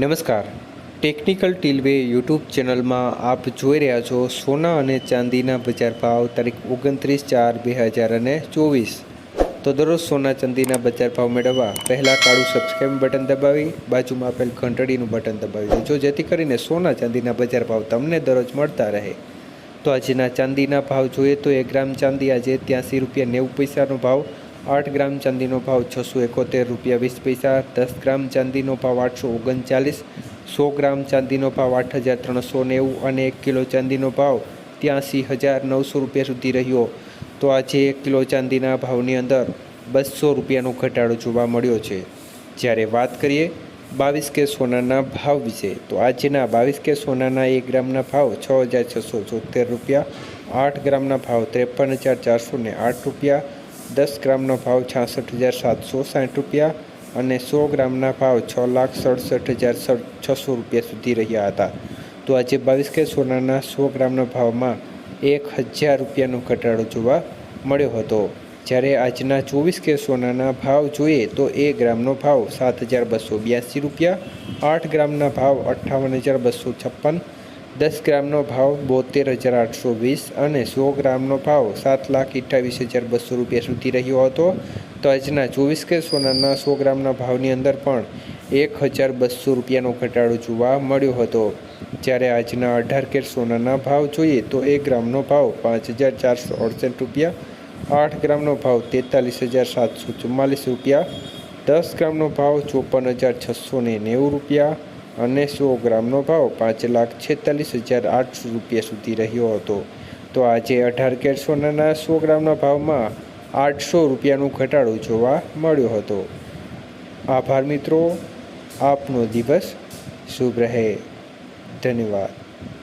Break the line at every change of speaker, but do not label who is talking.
નમસ્કાર, technical ટીલવે YouTube ચેનલમાં આપ જોઈ રહ્યા છો સોના અને ચાંદીના બજાર ભાવ તારીખ 29/4/2024। તો દરરોજ સોના ચાંદીના બજાર ભાવ મેળવવા પહેલાં કાળું સબસ્ક્રાઇબ બટન દબાવી બાજુમાં આપેલ ઘંટડીનું બટન દબાવી દેજો, જેથી કરીને સોના ચાંદીના બજાર ભાવ તમને દરરોજ મળતા રહે। તો આજના ચાંદીના ભાવ જોઈએ તો 1 ગ્રામ ચાંદી આજે 83 રૂપિયા 90 પૈસાનો ભાવ, 8 ગ્રામ ચાંદીનો ભાવ 671 રૂપિયા 20 પૈસા, 10 ગ્રામ ચાંદીનો ભાવ 839, 100 ગ્રામ ચાંદીનો ભાવ 8390 અને 1 કિલો ચાંદીનો ભાવ 83,900 રૂપિયા સુધી રહ્યો। તો આજે 1 કિલો ચાંદીના ભાવની અંદર 200 રૂપિયાનો ઘટાડો જોવા મળ્યો છે। જ્યારે વાત કરીએ 22 કે સોનાના ભાવ વિશે, તો આજના 22 કે સોનાના 1 ગ્રામના ભાવ 6,674 રૂપિયા, 8 ગ્રામના ભાવ 53,408 રૂપિયા, 10 ગ્રામનો ભાવ 66,760 રૂપિયા અને 100 ગ્રામના ભાવ 6,67,600 રૂપિયા સુધી રહ્યા હતા। તો આજે 22 કે સોનાના 100 ગ્રામના ભાવમાં 1,000 રૂપિયાનો ઘટાડો જોવા મળ્યો હતો। જ્યારે આજના 24 કે સોનાના ભાવ જોઈએ તો 1 ગ્રામનો ભાવ 7,282 રૂપિયા, 8 ગ્રામના ભાવ 58,256, 10 ગ્રામનો ભાવ 72,820 અને 100 ગ્રામનો ભાવ 7,28,200 રૂપિયા સુધી રહ્યો હતો। તો આજના 24 કે સોનાના 100 ગ્રામના ભાવની અંદર પણ 1,200 રૂપિયાનો ઘટાડો જોવા મળ્યો હતો। જ્યારે આજના 18 કે સોનાના ભાવ જોઈએ તો 1 ગ્રામનો ભાવ 5,468 રૂપિયા, 8 ગ્રામનો ભાવ 43,744 રૂપિયા, 10 ગ્રામનો ભાવ 54,690 રૂપિયા અને 100 ગ્રામનો ભાવ 5,46,800 રૂપિયા સુધી રહ્યો હતો। તો આજે 18 કેરેટ સોનાના 100 ગ્રામના ભાવમાં 800 રૂપિયાનો ઘટાડો જોવા મળ્યો હતો। આભાર મિત્રો, આપનો દિવસ શુભ રહે। ધન્યવાદ।